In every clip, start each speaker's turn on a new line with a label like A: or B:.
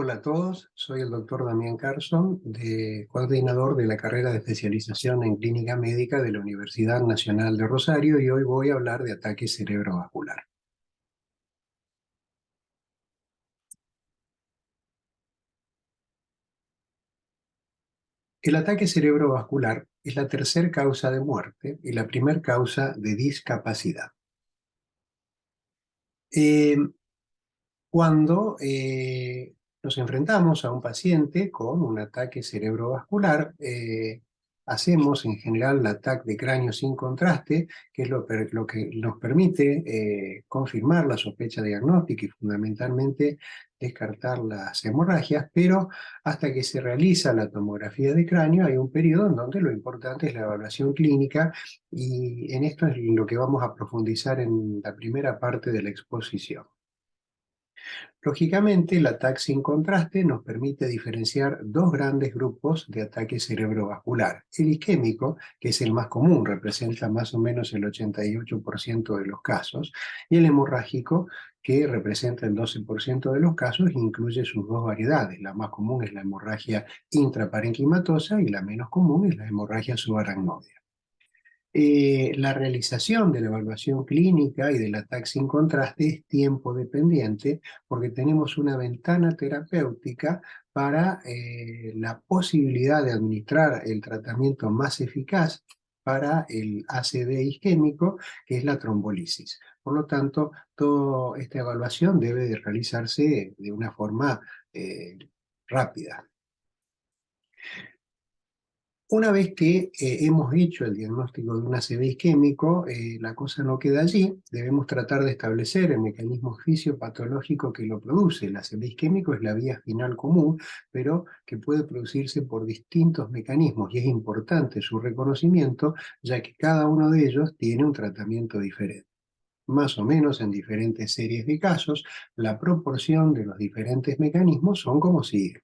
A: Hola a todos, soy el doctor Damián Carson, coordinador de la carrera de especialización en clínica médica de la Universidad Nacional de Rosario, y hoy voy a hablar de ataque cerebrovascular. El ataque cerebrovascular es la tercera causa de muerte y la primera causa de discapacidad. Eh, Cuando nos enfrentamos a un paciente con un ataque cerebrovascular, hacemos en general el ataque de cráneo sin contraste, que es lo que nos permite confirmar la sospecha diagnóstica y fundamentalmente descartar las hemorragias, pero hasta que se realiza la tomografía de cráneo hay un periodo en donde lo importante es la evaluación clínica, y en esto es lo que vamos a profundizar en la primera parte de la exposición. Lógicamente, el ataque sin contraste nos permite diferenciar dos grandes grupos de ataque cerebrovascular. El isquémico, que es el más común, representa más o menos el 88% de los casos, y el hemorrágico, que representa el 12% de los casos, e incluye sus dos variedades. La más común es la hemorragia intraparenquimatosa y la menos común es la hemorragia subaracnoidea. La realización de la evaluación clínica y del ataque sin contraste es tiempo dependiente, porque tenemos una ventana terapéutica para la posibilidad de administrar el tratamiento más eficaz para el ACV isquémico, que es la trombolisis. Por lo tanto, toda esta evaluación debe de realizarse de una forma rápida. Una vez que hemos hecho el diagnóstico de un ACV isquémico, la cosa no queda allí. Debemos tratar de establecer el mecanismo fisiopatológico que lo produce. El ACV isquémico es la vía final común, pero que puede producirse por distintos mecanismos, y es importante su reconocimiento, ya que cada uno de ellos tiene un tratamiento diferente. Más o menos en diferentes series de casos, la proporción de los diferentes mecanismos son como sigue.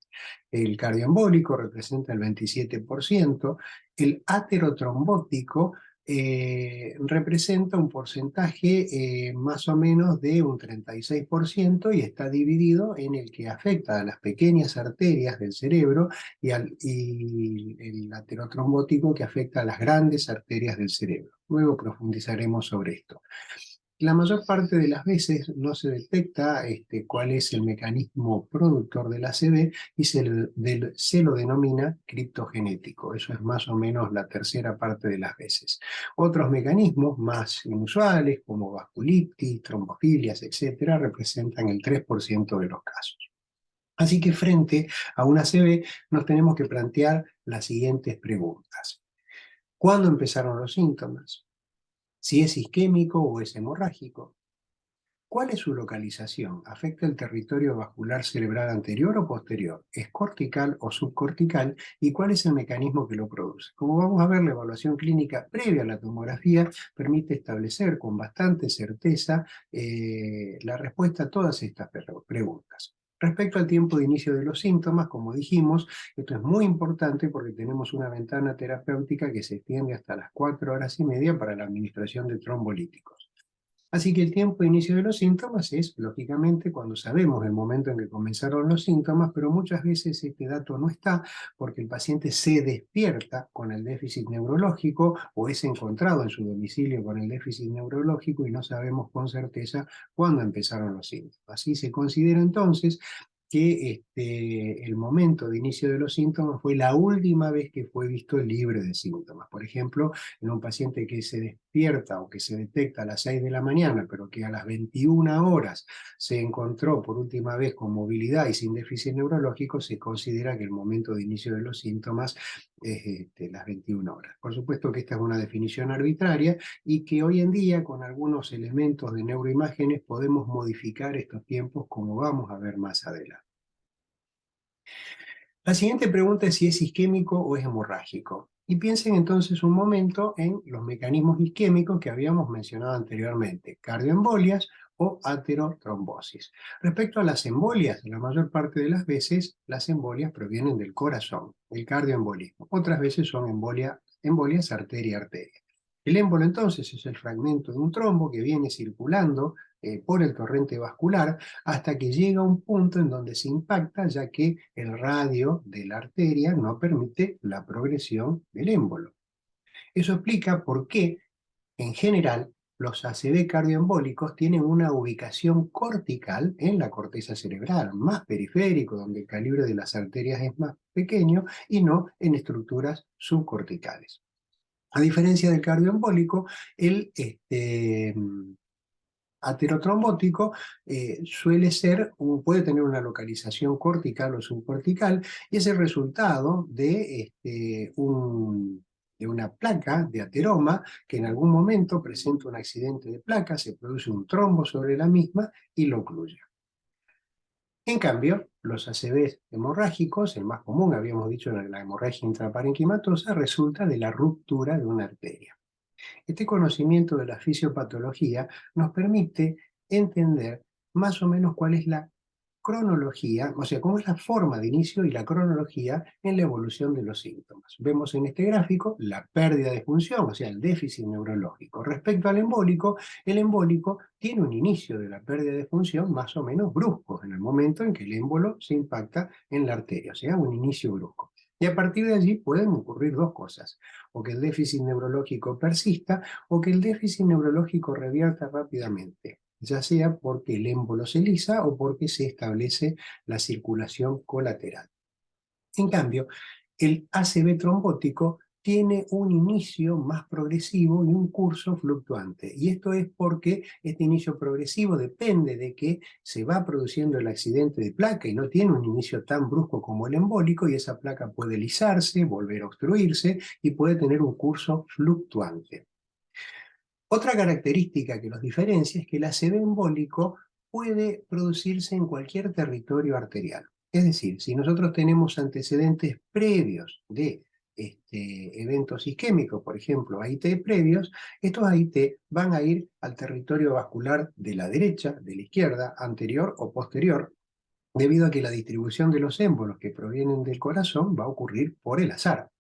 A: El cardioembólico representa el 27%, el aterotrombótico representa un porcentaje más o menos de un 36%, y está dividido en el que afecta a las pequeñas arterias del cerebro y el aterotrombótico que afecta a las grandes arterias del cerebro. Luego profundizaremos sobre esto. La mayor parte de las veces no se detecta cuál es el mecanismo productor del ACV, y se lo denomina criptogenético. Eso es más o menos la tercera parte de las veces. Otros mecanismos más inusuales, como vasculitis, trombofilias, etcétera, representan el 3% de los casos. Así que frente a un ACV nos tenemos que plantear las siguientes preguntas. ¿Cuándo empezaron los síntomas? ¿Si es isquémico o es hemorrágico? ¿Cuál es su localización? ¿Afecta el territorio vascular cerebral anterior o posterior? ¿Es cortical o subcortical? ¿Y cuál es el mecanismo que lo produce? Como vamos a ver, la evaluación clínica previa a la tomografía permite establecer con bastante certeza la respuesta a todas estas preguntas. Respecto al tiempo de inicio de los síntomas, como dijimos, esto es muy importante porque tenemos una ventana terapéutica que se extiende hasta las 4 horas y media para la administración de trombolíticos. Así que el tiempo de inicio de los síntomas es, lógicamente, cuando sabemos el momento en que comenzaron los síntomas, pero muchas veces este dato no está, porque el paciente se despierta con el déficit neurológico o es encontrado en su domicilio con el déficit neurológico, y no sabemos con certeza cuándo empezaron los síntomas. Así se considera entonces que el momento de inicio de los síntomas fue la última vez que fue visto libre de síntomas. Por ejemplo, en un paciente que se despierta o que se detecta a las 6 de la mañana, pero que a las 21 horas se encontró por última vez con movilidad y sin déficit neurológico, se considera que el momento de inicio de los síntomas es las 21 horas. Por supuesto que esta es una definición arbitraria, y que hoy en día con algunos elementos de neuroimágenes podemos modificar estos tiempos, como vamos a ver más adelante. La siguiente pregunta es si es isquémico o es hemorrágico. Y piensen entonces un momento en los mecanismos isquémicos que habíamos mencionado anteriormente: cardioembolias o aterotrombosis. Respecto a las embolias, la mayor parte de las veces las embolias provienen del corazón, el cardioembolismo. Otras veces son embolias arteria-arteria. El émbolo entonces es el fragmento de un trombo que viene circulando por el torrente vascular hasta que llega a un punto en donde se impacta, ya que el radio de la arteria no permite la progresión del émbolo. Eso explica por qué, en general, los ACV cardioembólicos tienen una ubicación cortical en la corteza cerebral, más periférico, donde el calibre de las arterias es más pequeño, y no en estructuras subcorticales. A diferencia del cardioembólico, el aterotrombótico puede tener una localización cortical o subcortical, y es el resultado de una placa de ateroma que en algún momento presenta un accidente de placa, se produce un trombo sobre la misma y lo ocluye. En cambio, los ACV hemorrágicos, el más común, habíamos dicho, la hemorragia intraparenquimatosa, resulta de la ruptura de una arteria. Este conocimiento de la fisiopatología nos permite entender más o menos cuál es la cronología, o sea, cómo es la forma de inicio y la cronología en la evolución de los síntomas. Vemos en este gráfico la pérdida de función, o sea, el déficit neurológico. Respecto al embólico, el embólico tiene un inicio de la pérdida de función más o menos brusco, en el momento en que el émbolo se impacta en la arteria, o sea, un inicio brusco. Y a partir de allí pueden ocurrir dos cosas: o que el déficit neurológico persista, o que el déficit neurológico revierta rápidamente, ya sea porque el émbolo se lisa o porque se establece la circulación colateral. En cambio, el ACV trombótico tiene un inicio más progresivo y un curso fluctuante. Y esto es porque este inicio progresivo depende de que se va produciendo el accidente de placa y no tiene un inicio tan brusco como el embólico, y esa placa puede lisarse, volver a obstruirse y puede tener un curso fluctuante. Otra característica que los diferencia es que el ACV embólico puede producirse en cualquier territorio arterial. Es decir, si nosotros tenemos antecedentes previos de eventos isquémicos, por ejemplo, AIT previos, estos AIT van a ir al territorio vascular de la derecha, de la izquierda, anterior o posterior, debido a que la distribución de los émbolos que provienen del corazón va a ocurrir por el azar.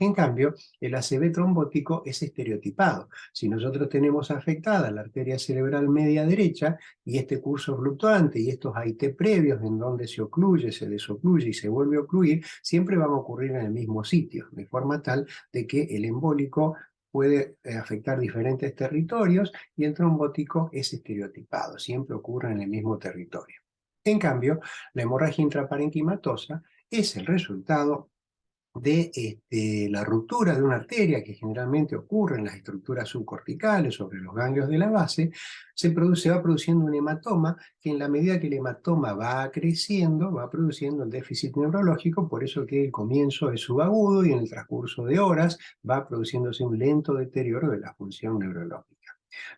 A: En cambio, el ACV trombótico es estereotipado. Si nosotros tenemos afectada la arteria cerebral media derecha y este curso fluctuante y estos AIT previos en donde se ocluye, se desocluye y se vuelve a ocluir, siempre van a ocurrir en el mismo sitio, de forma tal de que el embólico puede afectar diferentes territorios y el trombótico es estereotipado, siempre ocurre en el mismo territorio. En cambio, la hemorragia intraparenquimatosa es el resultado de la ruptura de una arteria, que generalmente ocurre en las estructuras subcorticales, sobre los ganglios de la base. Se va produciendo un hematoma que, en la medida que el hematoma va creciendo, va produciendo el déficit neurológico, por eso que el comienzo es subagudo y en el transcurso de horas va produciéndose un lento deterioro de la función neurológica.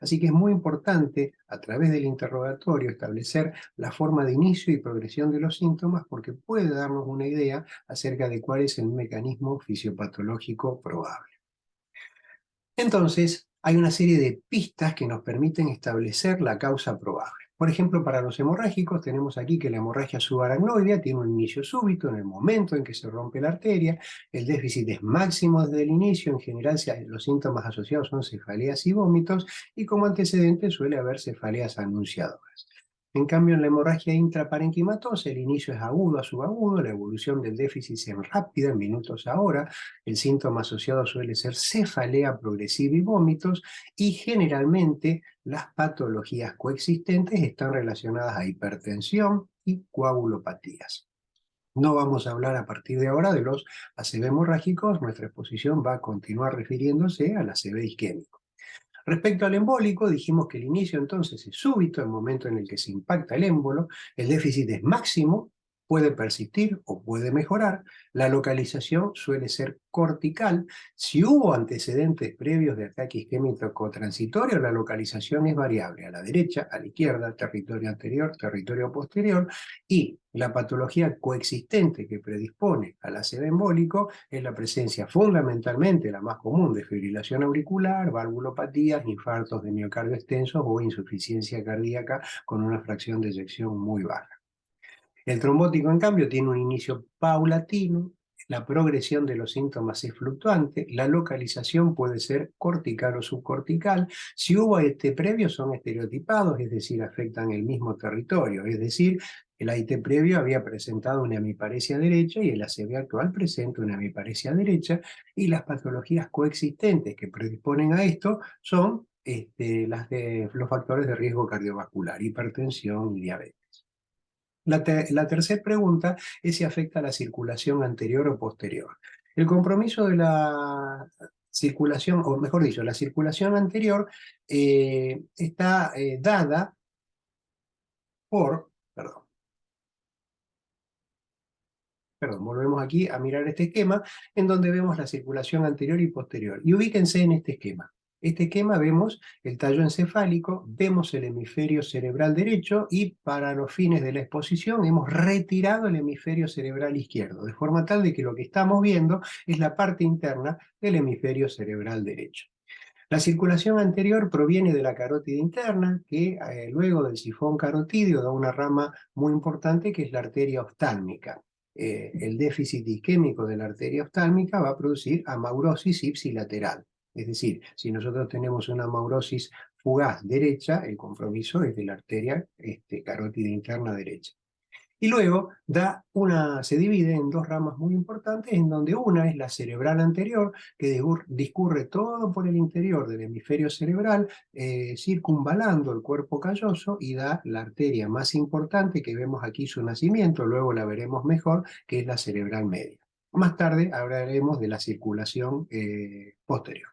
A: Así que es muy importante, a través del interrogatorio, establecer la forma de inicio y progresión de los síntomas, porque puede darnos una idea acerca de cuál es el mecanismo fisiopatológico probable. Entonces, hay una serie de pistas que nos permiten establecer la causa probable. Por ejemplo, para los hemorrágicos tenemos aquí que la hemorragia subaracnoidea tiene un inicio súbito en el momento en que se rompe la arteria, el déficit es máximo desde el inicio, en general los síntomas asociados son cefaleas y vómitos, y como antecedente suele haber cefaleas anunciadoras. En cambio, en la hemorragia intraparenquimatosa, el inicio es agudo a subagudo, la evolución del déficit es rápida, en minutos a hora, el síntoma asociado suele ser cefalea progresiva y vómitos, y generalmente las patologías coexistentes están relacionadas a hipertensión y coagulopatías. No vamos a hablar a partir de ahora de los ACV hemorrágicos, nuestra exposición va a continuar refiriéndose al ACV isquémico. Respecto al embólico, dijimos que el inicio entonces es súbito, el momento en el que se impacta el émbolo, el déficit es máximo, puede persistir o puede mejorar, la localización suele ser cortical. Si hubo antecedentes previos de ataque isquémico transitorio, la localización es variable, a la derecha, a la izquierda, territorio anterior, territorio posterior, y la patología coexistente que predispone al ACV embólico es la presencia, fundamentalmente la más común, de fibrilación auricular, valvulopatías, infartos de miocardio extensos o insuficiencia cardíaca con una fracción de eyección muy baja. El trombótico, en cambio, tiene un inicio paulatino, La progresión de los síntomas es fluctuante, la localización puede ser cortical o subcortical. Si hubo previo, son estereotipados, es decir, afectan el mismo territorio. Es decir, el AIT previo había presentado una hemiparesia derecha y el ACV actual presenta una hemiparesia derecha, y las patologías coexistentes que predisponen a esto son los factores de riesgo cardiovascular, hipertensión y diabetes. La tercera pregunta es si afecta a la circulación anterior o posterior. El compromiso de la circulación, o mejor dicho, la circulación anterior está dada por, perdón, volvemos aquí a mirar este esquema en donde vemos la circulación anterior y posterior. Y ubíquense en este esquema. Este esquema vemos el tallo encefálico, vemos el hemisferio cerebral derecho y para los fines de la exposición hemos retirado el hemisferio cerebral izquierdo, de forma tal de que lo que estamos viendo es la parte interna del hemisferio cerebral derecho. La circulación anterior proviene de la carótida interna, que luego del sifón carotídeo da una rama muy importante que es la arteria oftálmica. El déficit isquémico de la arteria oftálmica va a producir amaurosis ipsilateral. Es decir, si nosotros tenemos una amaurosis fugaz derecha, el compromiso es de la arteria carótida interna derecha. Y luego se divide en dos ramas muy importantes, en donde una es la cerebral anterior, que discurre todo por el interior del hemisferio cerebral, circunvalando el cuerpo calloso, y da la arteria más importante, que vemos aquí su nacimiento, luego la veremos mejor, que es la cerebral media. Más tarde hablaremos de la circulación posterior.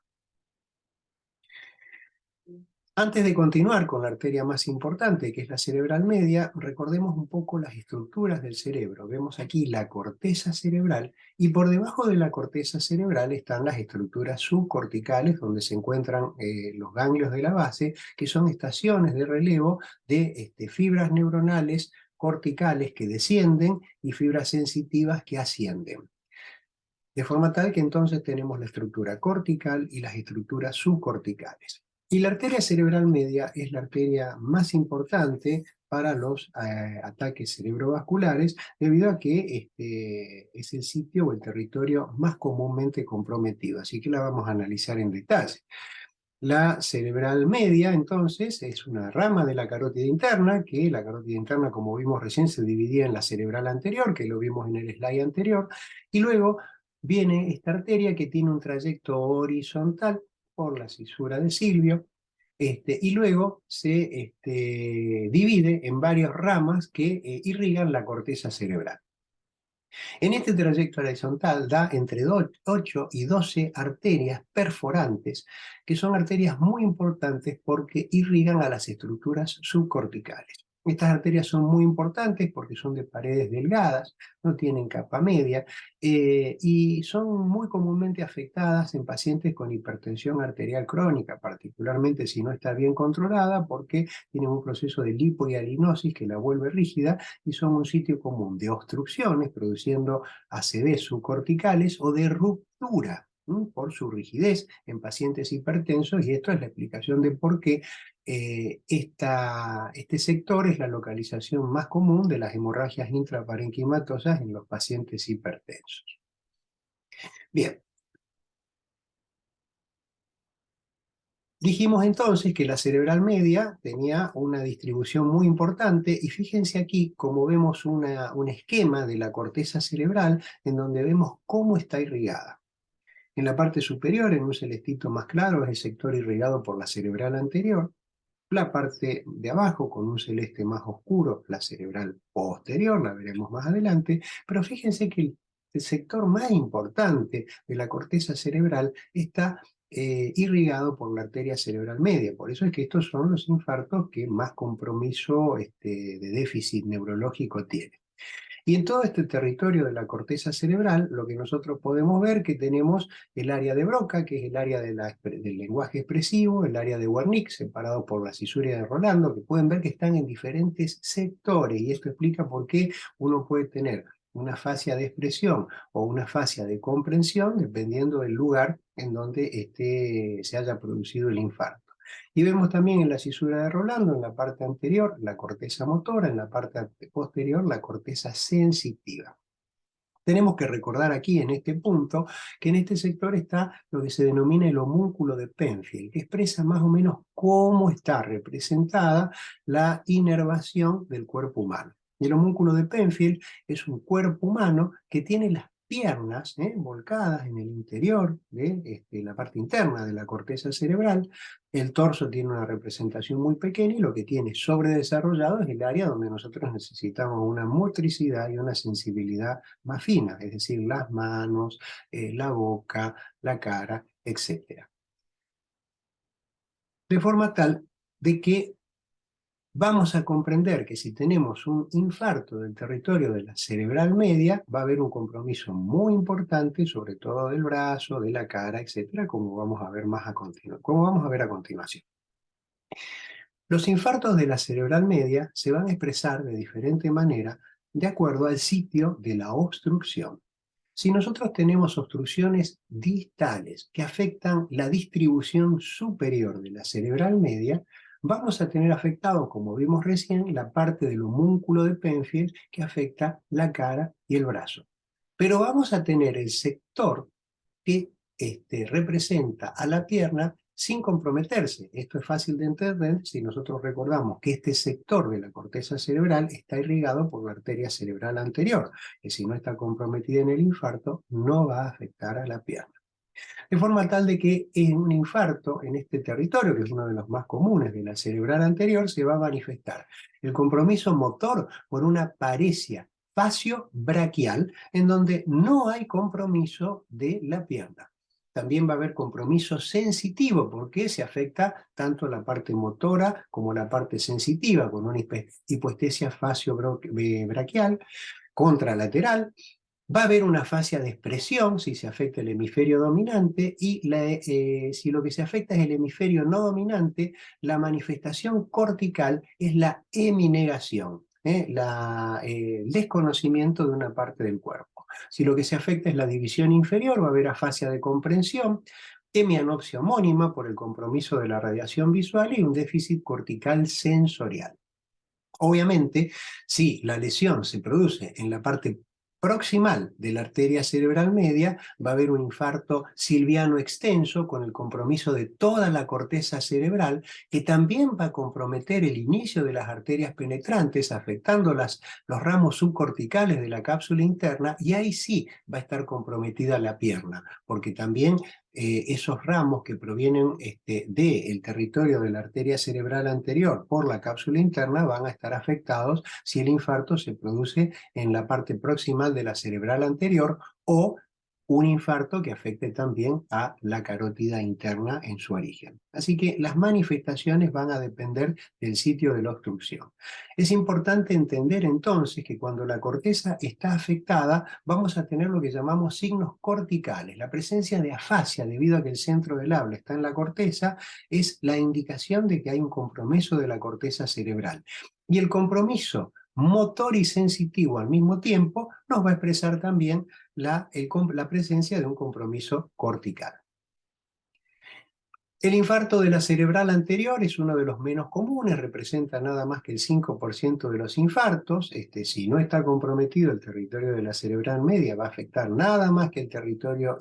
A: Antes de continuar con la arteria más importante, que es la cerebral media, recordemos un poco las estructuras del cerebro. Vemos aquí la corteza cerebral y por debajo de la corteza cerebral están las estructuras subcorticales, donde se encuentran los ganglios de la base, que son estaciones de relevo de fibras neuronales corticales que descienden y fibras sensitivas que ascienden. De forma tal que entonces tenemos la estructura cortical y las estructuras subcorticales. Y la arteria cerebral media es la arteria más importante para los ataques cerebrovasculares, debido a que es el sitio o el territorio más comúnmente comprometido. Así que la vamos a analizar en detalle. La cerebral media, entonces, es una rama de la carótida interna, que la carótida interna, como vimos recién, se dividía en la cerebral anterior, que lo vimos en el slide anterior, y luego viene esta arteria que tiene un trayecto horizontal por la cisura de Silvio, y luego se divide en varias ramas que irrigan la corteza cerebral. En este trayecto horizontal da entre 8 y 12 arterias perforantes, que son arterias muy importantes porque irrigan a las estructuras subcorticales. Estas arterias son muy importantes porque son de paredes delgadas, no tienen capa media, y son muy comúnmente afectadas en pacientes con hipertensión arterial crónica, particularmente si no está bien controlada, porque tienen un proceso de lipohialinosis que la vuelve rígida, y son un sitio común de obstrucciones, produciendo ACV subcorticales, o de ruptura por su rigidez en pacientes hipertensos, y esto es la explicación de por qué este sector es la localización más común de las hemorragias intraparenquimatosas en los pacientes hipertensos. Bien. Dijimos entonces que la cerebral media tenía una distribución muy importante, y fíjense aquí cómo vemos un esquema de la corteza cerebral en donde vemos cómo está irrigada. En la parte superior, en un celestito más claro, es el sector irrigado por la cerebral anterior. La parte de abajo, con un celeste más oscuro, la cerebral posterior, la veremos más adelante, pero fíjense que el sector más importante de la corteza cerebral está irrigado por la arteria cerebral media. Por eso es que estos son los infartos que más compromiso de déficit neurológico tienen. Y en todo este territorio de la corteza cerebral, lo que nosotros podemos ver que tenemos el área de Broca, que es el área del lenguaje expresivo, el área de Wernicke, separado por la cisuria de Rolando, que pueden ver que están en diferentes sectores, y esto explica por qué uno puede tener una fascia de expresión o una fascia de comprensión, dependiendo del lugar en donde se haya producido el infarto. Y vemos también en la cisura de Rolando, en la parte anterior, la corteza motora, en la parte posterior, la corteza sensitiva. Tenemos que recordar aquí, en este punto, que en este sector está lo que se denomina el homúnculo de Penfield, que expresa más o menos cómo está representada la inervación del cuerpo humano. Y el homúnculo de Penfield es un cuerpo humano que tiene las piernas volcadas en el interior de la parte interna de la corteza cerebral. El torso tiene una representación muy pequeña y lo que tiene sobredesarrollado es el área donde nosotros necesitamos una motricidad y una sensibilidad más fina, es decir, las manos, la boca, la cara, etc. De forma tal de que vamos a comprender que si tenemos un infarto del territorio de la cerebral media, va a haber un compromiso muy importante, sobre todo del brazo, de la cara, etcétera, como vamos a ver más a continuación. Como vamos a ver a continuación. Los infartos de la cerebral media se van a expresar de diferente manera de acuerdo al sitio de la obstrucción. Si nosotros tenemos obstrucciones distales que afectan la distribución superior de la cerebral media, vamos a tener afectado, como vimos recién, la parte del homúnculo de Penfield que afecta la cara y el brazo. Pero vamos a tener el sector que representa a la pierna sin comprometerse. Esto es fácil de entender si nosotros recordamos que este sector de la corteza cerebral está irrigado por la arteria cerebral anterior, que si no está comprometida en el infarto, no va a afectar a la pierna. De forma tal de que en un infarto en este territorio, que es uno de los más comunes de la cerebral anterior, se va a manifestar el compromiso motor por una paresia facio-braquial, en donde no hay compromiso de la pierna. También va a haber compromiso sensitivo, porque se afecta tanto la parte motora como la parte sensitiva, con una hipoestesia facio-braquial, contralateral. Va a haber una fascia de expresión si se afecta el hemisferio dominante y si lo que se afecta es el hemisferio no dominante, la manifestación cortical es la heminegación, el desconocimiento de una parte del cuerpo. Si lo que se afecta es la división inferior, va a haber afasia de comprensión, hemianopsia homónima por el compromiso de la radiación visual y un déficit cortical sensorial. Obviamente, si la lesión se produce en la parte proximal de la arteria cerebral media, va a haber un infarto silviano extenso con el compromiso de toda la corteza cerebral, que también va a comprometer el inicio de las arterias penetrantes, afectando los ramos subcorticales de la cápsula interna, y ahí sí va a estar comprometida la pierna, porque también esos ramos que provienen del territorio de la arteria cerebral anterior por la cápsula interna van a estar afectados si el infarto se produce en la parte proximal de la cerebral anterior o un infarto que afecte también a la carótida interna en su origen. Así que las manifestaciones van a depender del sitio de la obstrucción. Es importante entender entonces que cuando la corteza está afectada, vamos a tener lo que llamamos signos corticales. La presencia de afasia, debido a que el centro del habla está en la corteza, es la indicación de que hay un compromiso de la corteza cerebral. Y el compromiso motor y sensitivo al mismo tiempo nos va a expresar también la presencia de un compromiso cortical. El infarto de la cerebral anterior es uno de los menos comunes, representa nada más que el 5% de los infartos. Si no está comprometido el territorio de la cerebral media, va a afectar nada más que el territorio,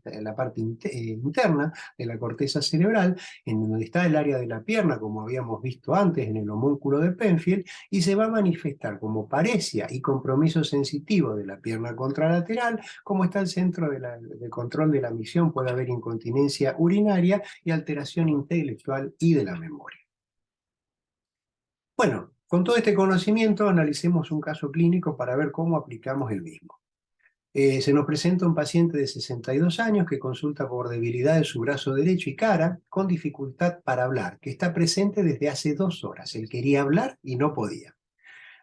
A: la parte interna de la corteza cerebral, en donde está el área de la pierna, como habíamos visto antes en el homúnculo de Penfield, y se va a manifestar como paresia y compromiso sensitivo de la pierna contralateral. Como está el centro de control de la misión, puede haber incontinencia urinaria y alteración intelectual y de la memoria. Bueno, con todo este conocimiento analicemos un caso clínico para ver cómo aplicamos el mismo. Se nos presenta un paciente de 62 años que consulta por debilidad de su brazo derecho y cara, con dificultad para hablar, que está presente desde hace 2 horas. Él quería hablar y no podía.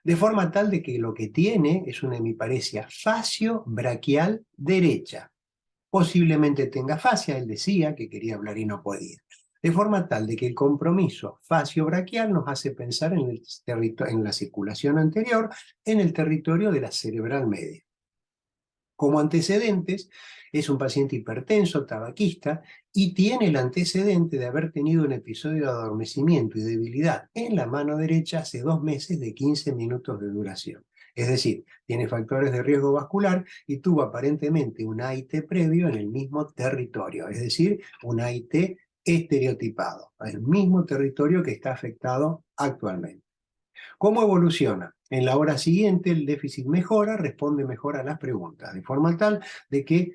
A: De forma tal de que lo que tiene es una hemiparesia facio-braquial derecha. Posiblemente tenga fascia, él decía que quería hablar y no podía. De forma tal de que el compromiso facio-braquial nos hace pensar en la circulación anterior, en el territorio de la cerebral media. Como antecedentes, es un paciente hipertenso, tabaquista, y tiene el antecedente de haber tenido un episodio de adormecimiento y debilidad en la mano derecha hace 2 meses de 15 minutos de duración. Es decir, tiene factores de riesgo vascular y tuvo aparentemente un AIT previo en el mismo territorio, es decir, un AIT estereotipado, el mismo territorio que está afectado actualmente. ¿Cómo evoluciona? En la hora siguiente el déficit mejora, responde mejor a las preguntas, de forma tal de que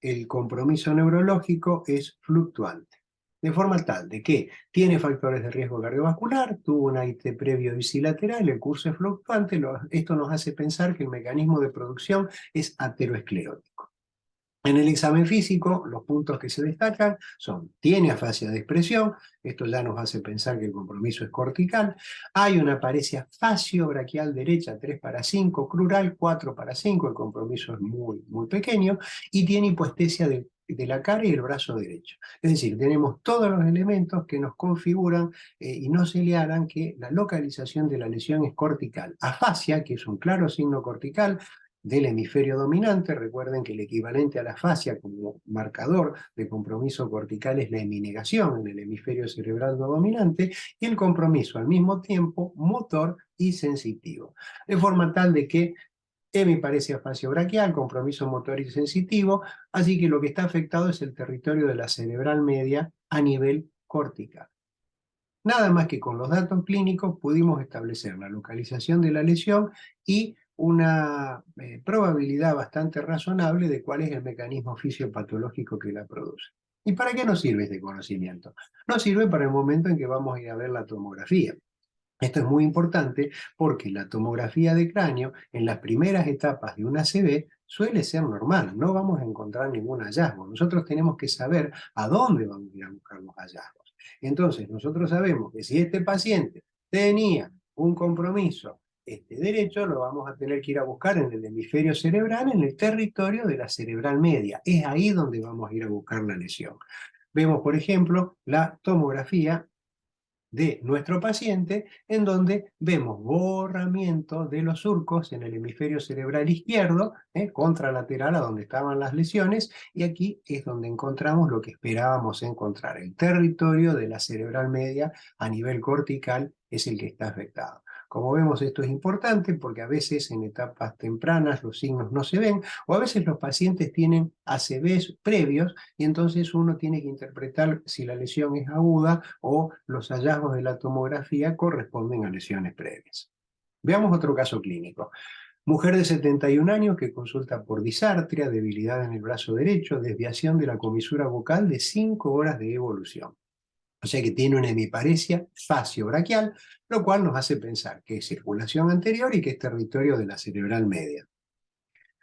A: el compromiso neurológico es fluctuante. De forma tal de que tiene factores de riesgo cardiovascular, tuvo un AIT previo bicilateral, el curso es fluctuante, esto nos hace pensar que el mecanismo de producción es ateroesclerótico. En el examen físico, los puntos que se destacan son, tiene afasia de expresión, esto ya nos hace pensar que el compromiso es cortical, hay una paresia facio-braquial derecha 3/5, crural 4/5, el compromiso es muy pequeño, y tiene hipoestesia de la cara y el brazo derecho. Es decir, tenemos todos los elementos que nos configuran y nos señalan que la localización de la lesión es cortical. Afasia, que es un claro signo cortical, del hemisferio dominante. Recuerden que el equivalente a la fascia como marcador de compromiso cortical es la heminegación en el hemisferio cerebral no dominante, y el compromiso al mismo tiempo motor y sensitivo. De forma tal de que hemiparesia faciobraquial, compromiso motor y sensitivo, así que lo que está afectado es el territorio de la cerebral media a nivel cortical. Nada más que con los datos clínicos pudimos establecer la localización de la lesión y una probabilidad bastante razonable de cuál es el mecanismo fisiopatológico que la produce. ¿Y para qué nos sirve este conocimiento? Nos sirve para el momento en que vamos a ir a ver la tomografía. Esto es muy importante porque la tomografía de cráneo en las primeras etapas de una ACV suele ser normal, no vamos a encontrar ningún hallazgo. Nosotros tenemos que saber a dónde vamos a ir a buscar los hallazgos. Entonces, nosotros sabemos que si este paciente tenía un compromiso derecho, lo vamos a tener que ir a buscar en el hemisferio cerebral, en el territorio de la cerebral media. Es ahí donde vamos a ir a buscar la lesión. Vemos, por ejemplo, la tomografía de nuestro paciente, en donde vemos borramiento de los surcos en el hemisferio cerebral izquierdo, contralateral a donde estaban las lesiones, y aquí es donde encontramos lo que esperábamos encontrar. El territorio de la cerebral media a nivel cortical es el que está afectado. Como vemos, esto es importante porque a veces en etapas tempranas los signos no se ven, o a veces los pacientes tienen ACVs previos y entonces uno tiene que interpretar si la lesión es aguda o los hallazgos de la tomografía corresponden a lesiones previas. Veamos otro caso clínico. Mujer de 71 años que consulta por disartria, debilidad en el brazo derecho, desviación de la comisura bucal de 5 horas de evolución. O sea que tiene una hemiparesia facio-braquial, lo cual nos hace pensar que es circulación anterior y que es territorio de la cerebral media.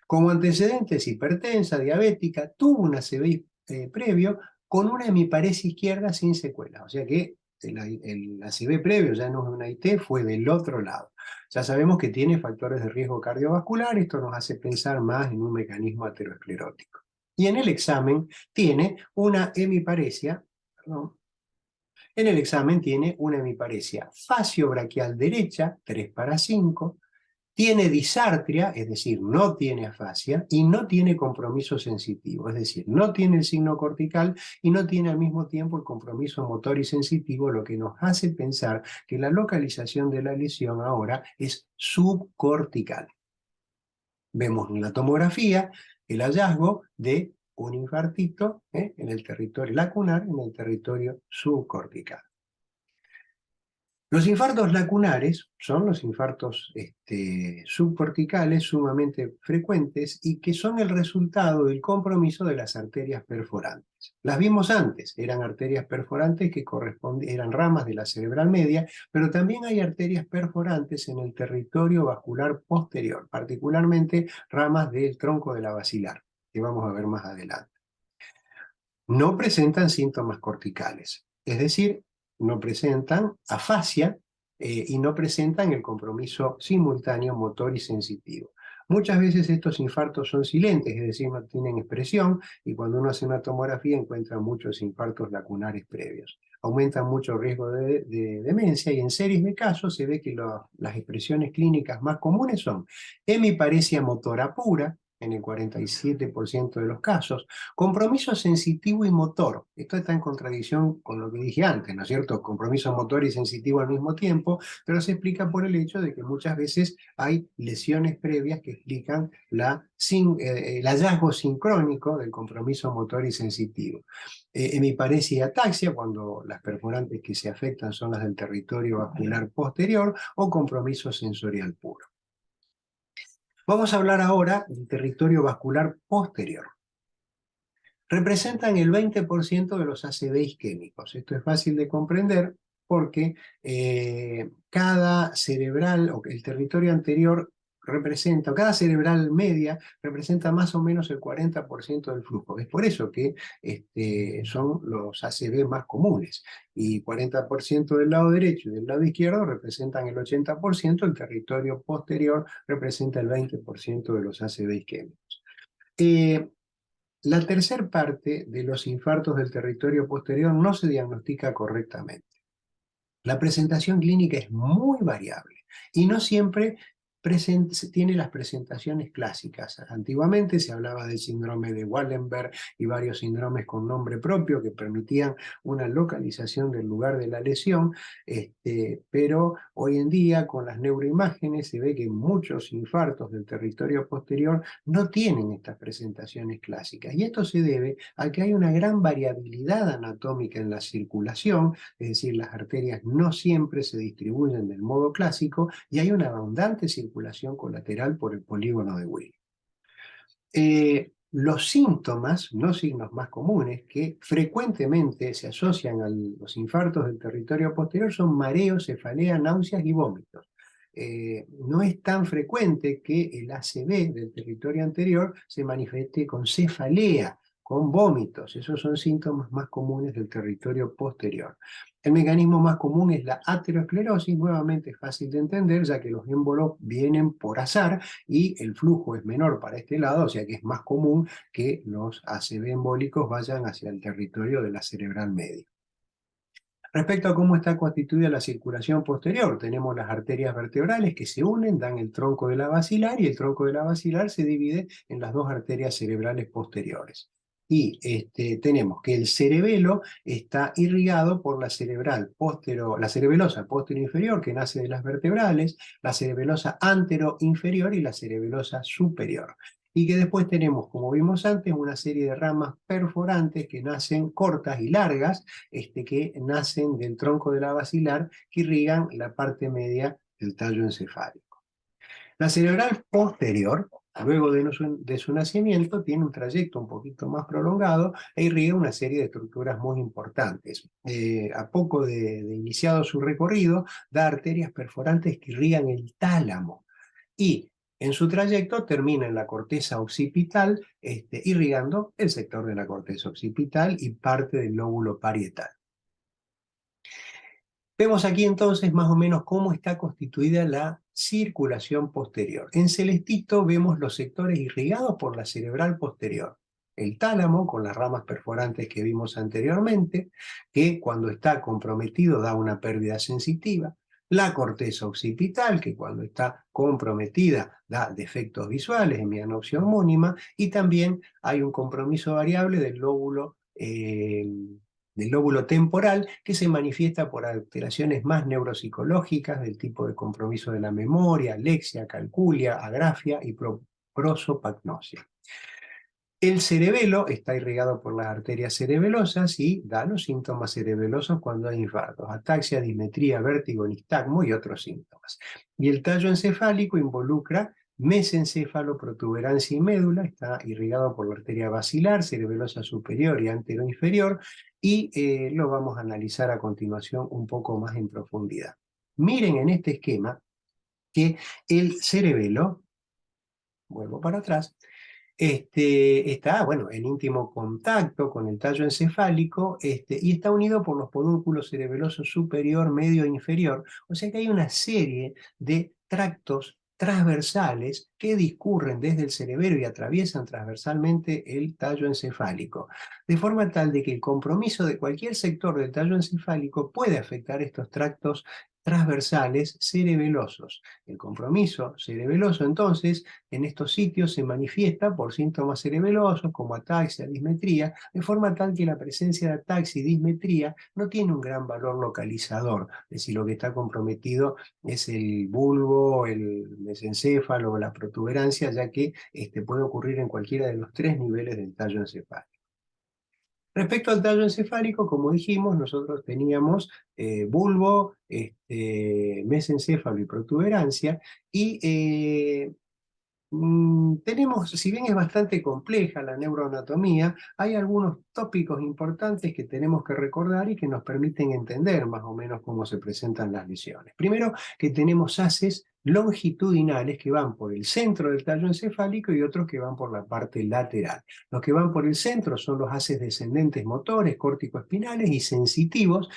A: Como antecedentes, hipertensa, diabética, tuvo un ACV previo con una hemiparesia izquierda sin secuelas. O sea que el ACV previo ya no es una IT, fue del otro lado. Ya sabemos que tiene factores de riesgo cardiovascular, esto nos hace pensar más en un mecanismo aterosclerótico. Y en el examen tiene una hemiparesia, perdón, en el examen tiene una hemiparesia facio-braquial derecha, 3/5, tiene disartria, es decir, no tiene afasia, y no tiene compromiso sensitivo, es decir, no tiene el signo cortical y no tiene al mismo tiempo el compromiso motor y sensitivo, lo que nos hace pensar que la localización de la lesión ahora es subcortical. Vemos en la tomografía el hallazgo de un infartito en el territorio lacunar, en el territorio subcortical. Los infartos lacunares son los infartos subcorticales sumamente frecuentes y que son el resultado del compromiso de las arterias perforantes. Las vimos antes, eran arterias perforantes que eran ramas de la cerebral media, pero también hay arterias perforantes en el territorio vascular posterior, particularmente ramas del tronco de la basilar, que vamos a ver más adelante. No presentan síntomas corticales, es decir, no presentan afasia y no presentan el compromiso simultáneo motor y sensitivo. Muchas veces estos infartos son silentes, es decir, no tienen expresión, y cuando uno hace una tomografía encuentra muchos infartos lacunares previos. Aumentan mucho el riesgo de demencia, y en series de casos se ve que las expresiones clínicas más comunes son hemiparesia motora pura, en el 47% de los casos. Compromiso sensitivo y motor. Esto está en contradicción con lo que dije antes, ¿no es cierto? Compromiso motor y sensitivo al mismo tiempo, pero se explica por el hecho de que muchas veces hay lesiones previas que explican el hallazgo sincrónico del compromiso motor y sensitivo. Hemiparesia y ataxia, cuando las perforantes que se afectan son las del territorio vascular posterior, o compromiso sensorial puro. Vamos a hablar ahora del territorio vascular posterior. Representan el 20% de los ACV isquémicos. Esto es fácil de comprender porque cada cerebral, o el territorio anterior representa, o cada cerebral media representa más o menos el 40% del flujo. Es por eso que son los ACV más comunes. Y 40% del lado derecho y del lado izquierdo representan el 80%, el territorio posterior representa el 20% de los ACV isquémicos. La tercera parte de los infartos del territorio posterior no se diagnostica correctamente. La presentación clínica es muy variable y no siempre tiene las presentaciones clásicas. Antiguamente se hablaba del síndrome de Wallenberg y varios síndromes con nombre propio que permitían una localización del lugar de la lesión, pero hoy en día con las neuroimágenes se ve que muchos infartos del territorio posterior no tienen estas presentaciones clásicas. Y esto se debe a que hay una gran variabilidad anatómica en la circulación, es decir, las arterias no siempre se distribuyen del modo clásico y hay una abundante circulación colateral por el polígono de Will. Los síntomas, no signos más comunes, que frecuentemente se asocian a los infartos del territorio posterior son mareo, cefalea, náuseas y vómitos. No es tan frecuente que el ACV del territorio anterior se manifieste con cefalea, con vómitos. Esos son síntomas más comunes del territorio posterior. El mecanismo más común es la aterosclerosis, nuevamente es fácil de entender, ya que los émbolos vienen por azar y el flujo es menor para este lado, o sea que es más común que los ACV embólicos vayan hacia el territorio de la cerebral media. Respecto a cómo está constituida la circulación posterior, tenemos las arterias vertebrales que se unen, dan el tronco de la basilar, y el tronco de la basilar se divide en las dos arterias cerebrales posteriores. Y tenemos que el cerebelo está irrigado por la cerebral la cerebelosa posterior-inferior, que nace de las vertebrales, la cerebelosa antero-inferior y la cerebelosa superior. Y que después tenemos, como vimos antes, una serie de ramas perforantes que nacen cortas y largas, que nacen del tronco de la basilar, que irrigan la parte media del tallo encefálico. La cerebral posterior, luego de su nacimiento, tiene un trayecto un poquito más prolongado e irriga una serie de estructuras muy importantes. A poco de iniciado su recorrido, da arterias perforantes que irrigan el tálamo y en su trayecto termina en la corteza occipital, irrigando el sector de la corteza occipital y parte del lóbulo parietal. Vemos aquí entonces más o menos cómo está constituida la circulación posterior. En celestito vemos los sectores irrigados por la cerebral posterior. El tálamo, con las ramas perforantes que vimos anteriormente, que cuando está comprometido da una pérdida sensitiva. La corteza occipital, que cuando está comprometida da defectos visuales, en mianopsia homónima, y también hay un compromiso variable del lóbulo temporal, que se manifiesta por alteraciones más neuropsicológicas del tipo de compromiso de la memoria, alexia, calculia, agrafia y prosopagnosia. El cerebelo está irrigado por las arterias cerebelosas y da los síntomas cerebelosos cuando hay infartos: ataxia, dismetría, vértigo, nistagmo y otros síntomas. Y el tallo encefálico involucra mesencéfalo, protuberancia y médula, está irrigado por la arteria basilar, cerebelosa superior y anteroinferior, y lo vamos a analizar a continuación un poco más en profundidad. Miren en este esquema que el cerebelo, vuelvo para atrás, está, bueno, en íntimo contacto con el tallo encefálico, y está unido por los podúnculos cerebelosos superior, medio e inferior. O sea que hay una serie de tractos transversales que discurren desde el cerebelo y atraviesan transversalmente el tallo encefálico, de forma tal de que el compromiso de cualquier sector del tallo encefálico puede afectar estos tractos transversales cerebelosos. El compromiso cerebeloso, entonces, en estos sitios se manifiesta por síntomas cerebelosos como ataxia, dismetría, de forma tal que la presencia de ataxia y dismetría no tiene un gran valor localizador. Es decir, lo que está comprometido es el bulbo, el mesencéfalo o la protuberancia, ya que puede ocurrir en cualquiera de los tres niveles del tallo encefálico. Respecto al tallo encefálico, como dijimos, nosotros teníamos bulbo, mesencéfalo y protuberancia, y tenemos, si bien es bastante compleja la neuroanatomía, hay algunos tópicos importantes que tenemos que recordar y que nos permiten entender más o menos cómo se presentan las lesiones. Primero, que tenemos haces longitudinales que van por el centro del tallo encefálico y otros que van por la parte lateral. Los que van por el centro son los haces descendentes motores, córtico-espinales y sensitivos,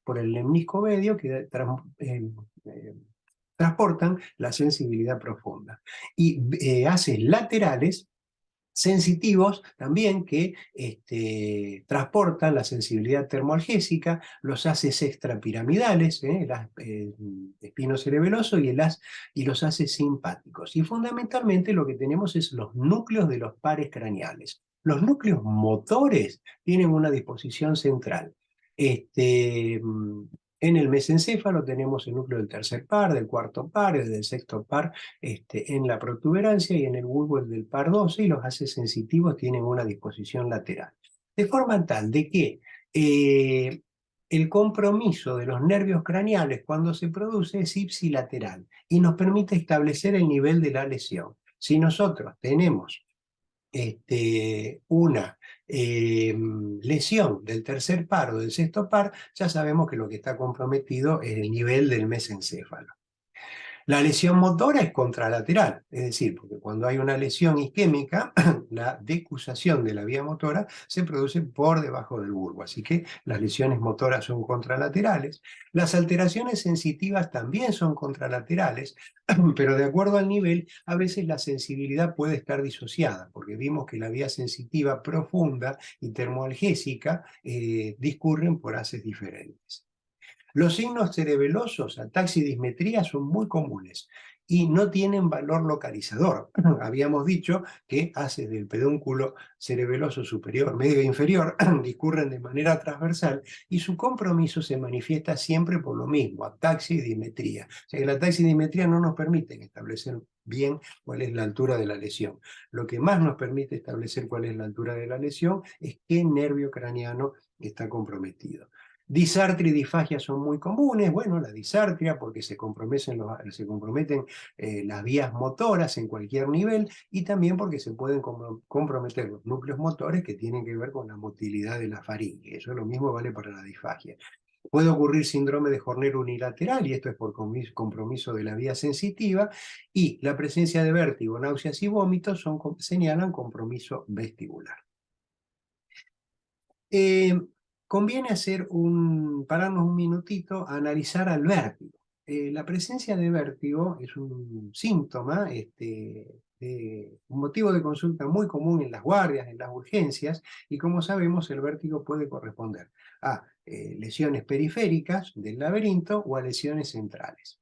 A: por el lemnisco medio que transportan la sensibilidad profunda. Y haces laterales sensitivos también que transportan la sensibilidad termoalgésica, los haces extrapiramidales, el espinocerebeloso y los haces simpáticos. Y fundamentalmente lo que tenemos es los núcleos de los pares craneales. Los núcleos motores tienen una disposición central. En el mesencéfalo tenemos el núcleo del tercer par, del cuarto par, el del sexto par en la protuberancia, y en el bulbo el del par 12, y los haces sensitivos tienen una disposición lateral. De forma tal de que el compromiso de los nervios craneales cuando se produce es ipsilateral y nos permite establecer el nivel de la lesión. Si nosotros tenemos una lesión del tercer par o del sexto par, ya sabemos que lo que está comprometido es el nivel del mesencéfalo. La lesión motora es contralateral, es decir, porque cuando hay una lesión isquémica, la decusación de la vía motora se produce por debajo del bulbo, así que las lesiones motoras son contralaterales. Las alteraciones sensitivas también son contralaterales, pero de acuerdo al nivel, a veces la sensibilidad puede estar disociada, porque vimos que la vía sensitiva profunda y termoalgésica discurren por haces diferentes. Los signos cerebelosos, ataxia y dismetría, son muy comunes y no tienen valor localizador. Habíamos dicho que haces del pedúnculo cerebeloso superior, medio e inferior discurren de manera transversal y su compromiso se manifiesta siempre por lo mismo, ataxia y dismetría. O sea que la ataxia y dismetría no nos permiten establecer bien cuál es la altura de la lesión. Lo que más nos permite establecer cuál es la altura de la lesión es qué nervio craneano está comprometido. Disartria y disfagia son muy comunes. Bueno, la disartria porque se comprometen las vías motoras en cualquier nivel, y también porque se pueden comprometer los núcleos motores que tienen que ver con la motilidad de la faringe. Eso lo mismo vale para la disfagia. Puede ocurrir síndrome de Horner unilateral, y esto es por compromiso de la vía sensitiva, y la presencia de vértigo, náuseas y vómitos señalan compromiso vestibular. Conviene pararnos un minutito a analizar al vértigo. La presencia de vértigo es un síntoma, un motivo de consulta muy común en las guardias, en las urgencias, y como sabemos el vértigo puede corresponder a lesiones periféricas del laberinto o a lesiones centrales.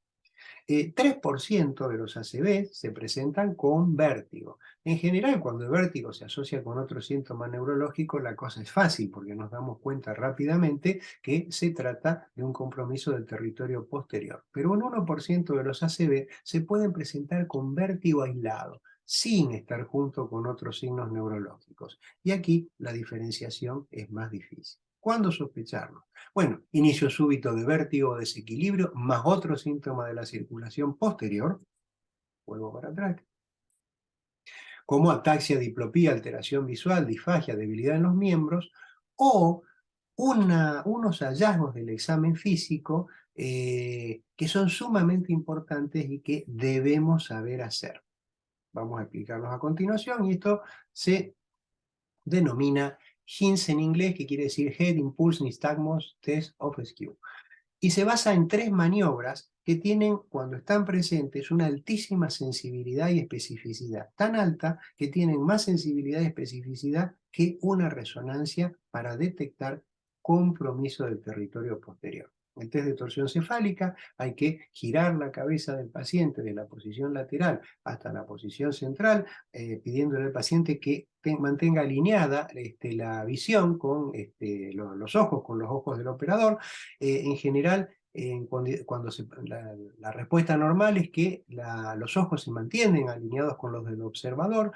A: 3% de los ACV se presentan con vértigo. En general, cuando el vértigo se asocia con otro síntoma neurológico, la cosa es fácil porque nos damos cuenta rápidamente que se trata de un compromiso del territorio posterior. Pero un 1% de los ACV se pueden presentar con vértigo aislado, sin estar junto con otros signos neurológicos. Y aquí la diferenciación es más difícil. ¿Cuándo sospecharlo? Bueno, inicio súbito de vértigo o desequilibrio, más otro síntoma de la circulación posterior, vuelvo para atrás, como ataxia, diplopía, alteración visual, disfagia, debilidad en los miembros, o unos hallazgos del examen físico que son sumamente importantes y que debemos saber hacer. Vamos a explicarlos a continuación, y esto se denomina HINS en inglés, que quiere decir Head Impulse Nystagmus Test of Skew. Y se basa en 3 maniobras que tienen, cuando están presentes, una altísima sensibilidad y especificidad, tan alta que tienen más sensibilidad y especificidad que una resonancia para detectar compromiso del territorio posterior. el test de torsión cefálica, hay que girar la cabeza del paciente de la posición lateral hasta la posición central, pidiéndole al paciente que mantenga alineada la visión con los ojos, con los ojos del operador. En general, la respuesta normal es que los ojos se mantienen alineados con los del observador.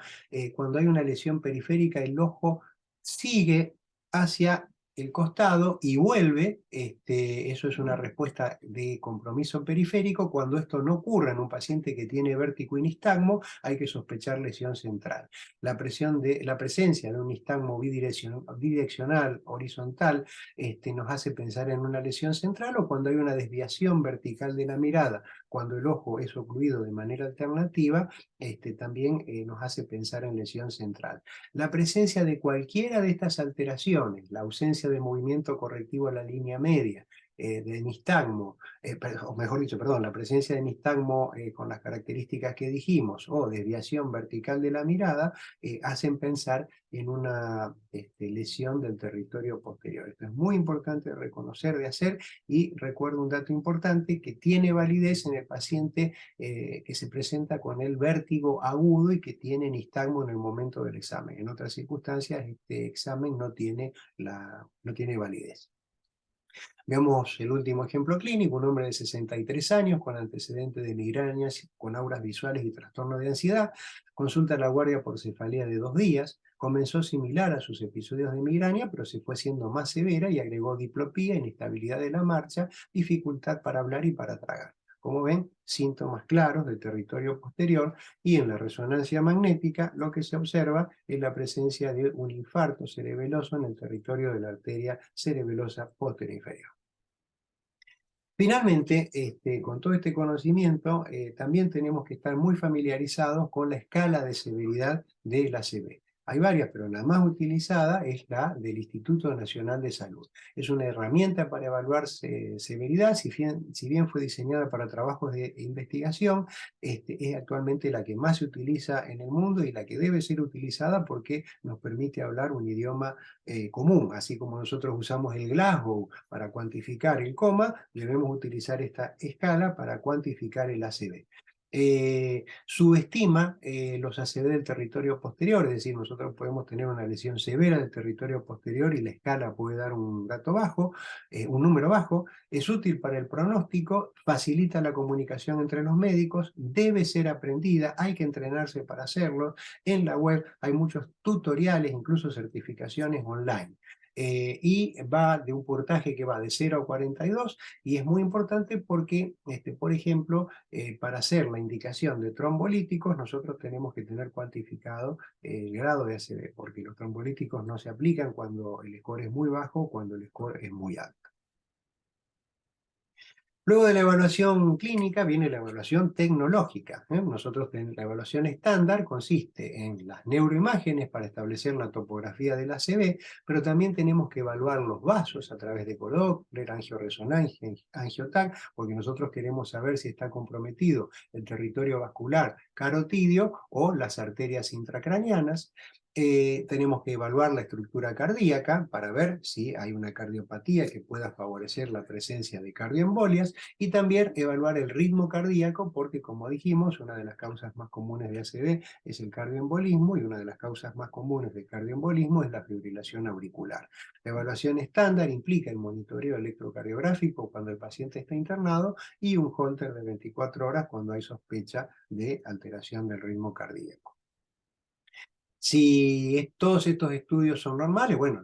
A: Cuando hay una lesión periférica, el ojo sigue hacia el costado y vuelve. Eso es una respuesta de compromiso periférico. Cuando esto no ocurre en un paciente que tiene vértigo y nistagmo, hay que sospechar lesión central. La presencia de un nistagmo bidireccional, horizontal, nos hace pensar en una lesión central, o cuando hay una desviación vertical de la mirada, cuando el ojo es ocluido de manera alternativa, también nos hace pensar en lesión central. La presencia de cualquiera de estas alteraciones, la ausencia de movimiento correctivo a la línea media, de nistagmo, o mejor dicho, perdón, la presencia de nistagmo con las características que dijimos, o desviación vertical de la mirada, hacen pensar en una lesión del territorio posterior. Esto es muy importante de reconocer, de hacer, y recuerdo un dato importante que tiene validez en el paciente que se presenta con el vértigo agudo y que tiene nistagmo en el momento del examen. En otras circunstancias, este examen no tiene validez. Veamos el último ejemplo clínico: un hombre de 63 años con antecedentes de migrañas, con auras visuales y trastorno de ansiedad. Consulta a la guardia por cefalea de 2 días. Comenzó similar a sus episodios de migraña, pero se fue siendo más severa y agregó diplopía, inestabilidad de la marcha, dificultad para hablar y para tragar. Como ven, síntomas claros del territorio posterior, y en la resonancia magnética lo que se observa es la presencia de un infarto cerebeloso en el territorio de la arteria cerebelosa posterior inferior. Finalmente, con todo este conocimiento, también tenemos que estar muy familiarizados con la escala de severidad del ACV. Hay varias, pero la más utilizada es la del Instituto Nacional de Salud. Es una herramienta para evaluar severidad. Si bien fue diseñada para trabajos de investigación, es actualmente la que más se utiliza en el mundo y la que debe ser utilizada porque nos permite hablar un idioma común. Así como nosotros usamos el Glasgow para cuantificar el coma, debemos utilizar esta escala para cuantificar el ACV. Subestima los ACV del territorio posterior, es decir, nosotros podemos tener una lesión severa del territorio posterior y la escala puede dar un dato bajo, un número bajo. Es útil para el pronóstico, facilita la comunicación entre los médicos, debe ser aprendida, hay que entrenarse para hacerlo. En la web hay muchos tutoriales, incluso certificaciones online. Y va de un portaje que va de 0 a 42, y es muy importante porque, por ejemplo, para hacer la indicación de trombolíticos, nosotros tenemos que tener cuantificado el grado de ACV, porque los trombolíticos no se aplican cuando el score es muy bajo o cuando el score es muy alto. Luego de la evaluación clínica viene la evaluación tecnológica. La evaluación estándar consiste en las neuroimágenes para establecer la topografía del ACV, pero también tenemos que evaluar los vasos a través de Doppler, angioresonancia, angiotac, porque nosotros queremos saber si está comprometido el territorio vascular carotidio o las arterias intracraneanas. Tenemos que evaluar la estructura cardíaca para ver si hay una cardiopatía que pueda favorecer la presencia de cardioembolias, y también evaluar el ritmo cardíaco, porque, como dijimos, una de las causas más comunes de ACV es el cardioembolismo, y una de las causas más comunes de cardioembolismo es la fibrilación auricular. La evaluación estándar implica el monitoreo electrocardiográfico cuando el paciente está internado y un holter de 24 horas cuando hay sospecha de alteración del ritmo cardíaco. Si todos estos estudios son normales, bueno,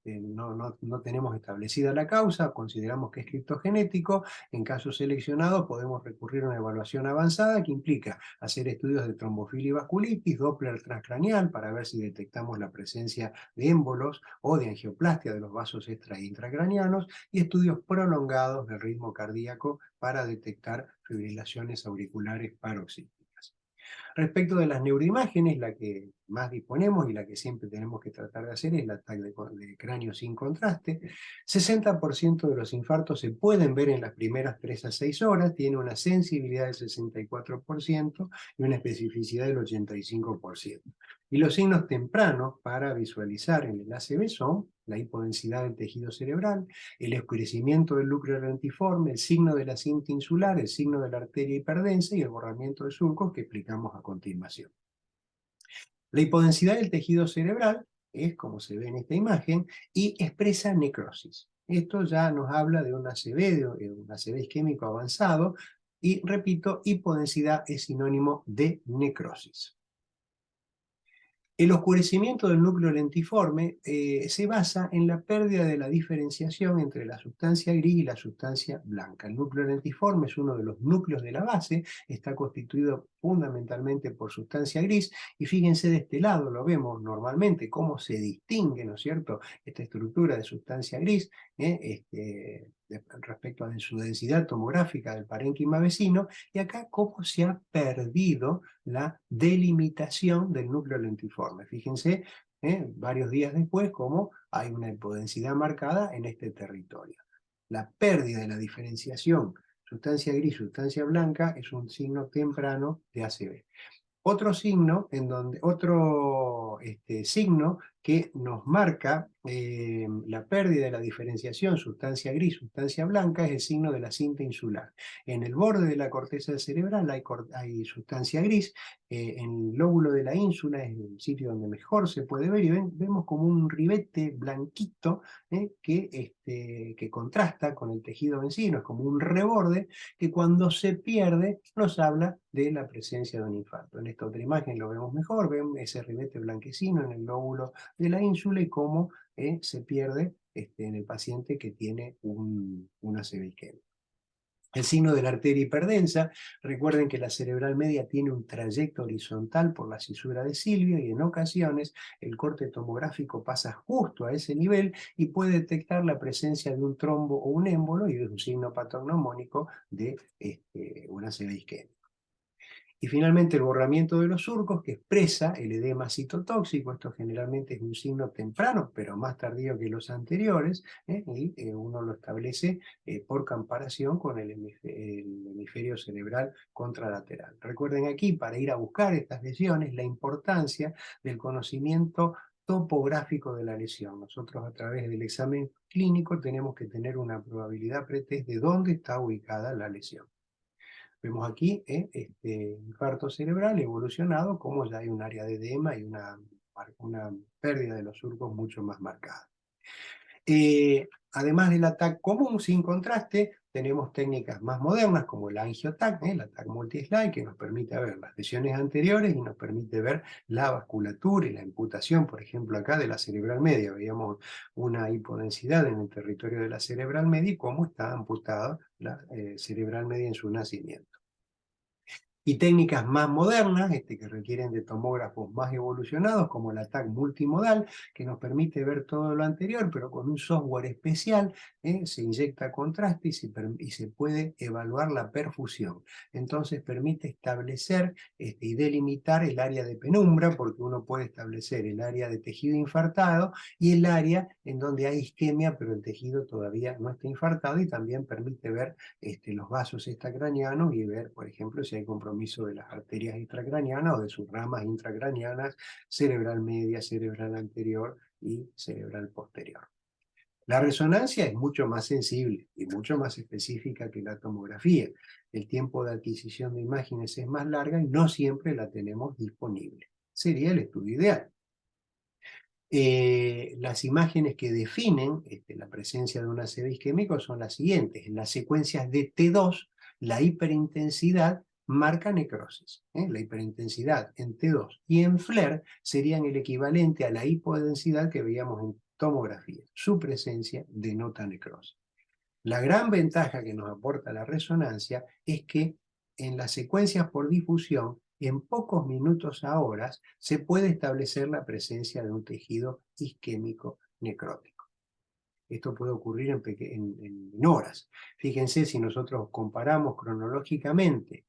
A: no tenemos establecida la causa, consideramos que es criptogenético. En casos seleccionados podemos recurrir a una evaluación avanzada que implica hacer estudios de trombofilia y vasculitis, Doppler transcraneal para ver si detectamos la presencia de émbolos o de angioplastia de los vasos extra e intracraneanos, y estudios prolongados del ritmo cardíaco para detectar fibrilaciones auriculares paroxísticas. Respecto de las neuroimágenes, la que más disponemos y la que siempre tenemos que tratar de hacer es la TAC de cráneo sin contraste. 60% de los infartos se pueden ver en las primeras 3 a 6 horas, tiene una sensibilidad del 64% y una especificidad del 85%. Y los signos tempranos para visualizar en el ACV son la hipodensidad del tejido cerebral, el oscurecimiento del núcleo lentiforme, el signo de la cinta insular, el signo de la arteria hiperdensa y el borramiento de surcos que explicamos a continuación. La hipodensidad del tejido cerebral es, como se ve en esta imagen, y expresa necrosis. Esto ya nos habla de un ACV isquémico avanzado, y repito, hipodensidad es sinónimo de necrosis. El oscurecimiento del núcleo lentiforme se basa en la pérdida de la diferenciación entre la sustancia gris y la sustancia blanca. El núcleo lentiforme es uno de los núcleos de la base, está constituido fundamentalmente por sustancia gris, y fíjense de este lado, lo vemos normalmente, cómo se distingue, ¿no es cierto?, esta estructura de sustancia gris respecto a su densidad tomográfica del parénquima vecino, y acá cómo se ha perdido la delimitación del núcleo lentiforme. Fíjense, varios días después, cómo hay una hipodensidad marcada en este territorio. La pérdida de la diferenciación sustancia gris, sustancia blanca, es un signo temprano de ACV. Otro signo, signo que nos marca la pérdida de la diferenciación sustancia gris, sustancia blanca, es el signo de la cinta insular. En el borde de la corteza cerebral hay sustancia gris, en el lóbulo de la ínsula es el sitio donde mejor se puede ver, y vemos como un ribete blanquito que contrasta con el tejido vecino, es como un reborde que cuando se pierde nos habla de la presencia de un infarto. En esta otra imagen lo vemos mejor, ven ese ribete blanquecino en el lóbulo de la ínsula y cómo se pierde en el paciente que tiene una ACV isquémica. El signo de la arteria hiperdensa, recuerden que la cerebral media tiene un trayecto horizontal por la cisura de Silvio, y en ocasiones el corte tomográfico pasa justo a ese nivel y puede detectar la presencia de un trombo o un émbolo, y es un signo patognomónico de una ACV isquémica. Y finalmente el borramiento de los surcos, que expresa el edema citotóxico. Esto generalmente es un signo temprano, pero más tardío que los anteriores, y uno lo establece por comparación con el hemisferio cerebral contralateral. Recuerden aquí, para ir a buscar estas lesiones, la importancia del conocimiento topográfico de la lesión. Nosotros, a través del examen clínico, tenemos que tener una probabilidad pretest de dónde está ubicada la lesión. Vemos aquí este infarto cerebral evolucionado, como ya hay un área de edema y una pérdida de los surcos mucho más marcada. Además del ATAC común sin contraste, tenemos técnicas más modernas como el angioTAC, el ATAC multislide, que nos permite ver las lesiones anteriores y nos permite ver la vasculatura y la imputación, por ejemplo acá de la cerebral media. Veíamos una hipodensidad en el territorio de la cerebral media y cómo está amputada la cerebral media en su nacimiento. Y técnicas más modernas, que requieren de tomógrafos más evolucionados, como el ATAC multimodal, que nos permite ver todo lo anterior, pero con un software especial, se inyecta contraste y se puede evaluar la perfusión. Entonces permite establecer y delimitar el área de penumbra, porque uno puede establecer el área de tejido infartado y el área en donde hay isquemia, pero el tejido todavía no está infartado, y también permite ver los vasos extracraneanos y ver, por ejemplo, si hay compromiso de las arterias intracraneanas o de sus ramas intracraneanas, cerebral media, cerebral anterior y cerebral posterior. La resonancia es mucho más sensible y mucho más específica que la tomografía. El tiempo de adquisición de imágenes es más larga y no siempre la tenemos disponible. Sería el estudio ideal. Las imágenes que definen la presencia de un ACV isquémico son las siguientes. En las secuencias de T2, la hiperintensidad marca necrosis. La hiperintensidad en T2 y en FLAIR serían el equivalente a la hipodensidad que veíamos en tomografía. Su presencia denota necrosis. La gran ventaja que nos aporta la resonancia es que en las secuencias por difusión, en pocos minutos a horas, se puede establecer la presencia de un tejido isquémico necrótico. Esto puede ocurrir en horas. Fíjense, si nosotros comparamos cronológicamente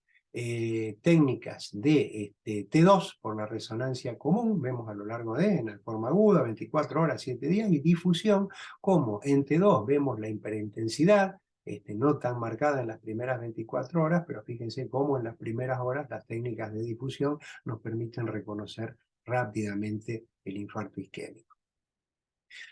A: técnicas de T2 por la resonancia común, vemos a lo largo en forma aguda, 24 horas, 7 días, y difusión, como en T2 vemos la hiperintensidad, no tan marcada en las primeras 24 horas, pero fíjense cómo en las primeras horas las técnicas de difusión nos permiten reconocer rápidamente el infarto isquémico.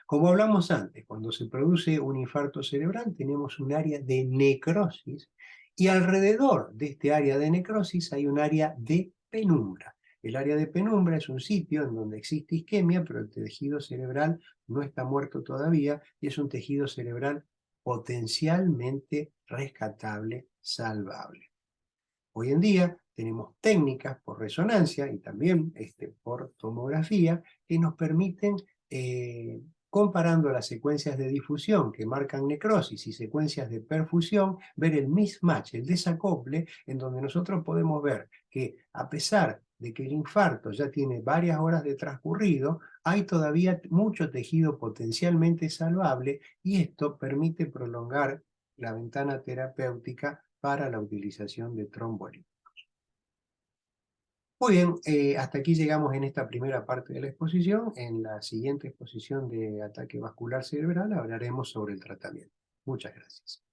A: Como hablamos antes, cuando se produce un infarto cerebral tenemos un área de necrosis y alrededor de este área de necrosis hay un área de penumbra. El área de penumbra es un sitio en donde existe isquemia, pero el tejido cerebral no está muerto todavía y es un tejido cerebral potencialmente rescatable, salvable. Hoy en día tenemos técnicas por resonancia y también por tomografía que nos permiten, comparando las secuencias de difusión que marcan necrosis y secuencias de perfusión, ver el mismatch, el desacople, en donde nosotros podemos ver que a pesar de que el infarto ya tiene varias horas de transcurrido, hay todavía mucho tejido potencialmente salvable y esto permite prolongar la ventana terapéutica para la utilización de trombolíticos. Muy bien, hasta aquí llegamos en esta primera parte de la exposición. En la siguiente exposición de ataque vascular cerebral hablaremos sobre el tratamiento. Muchas gracias.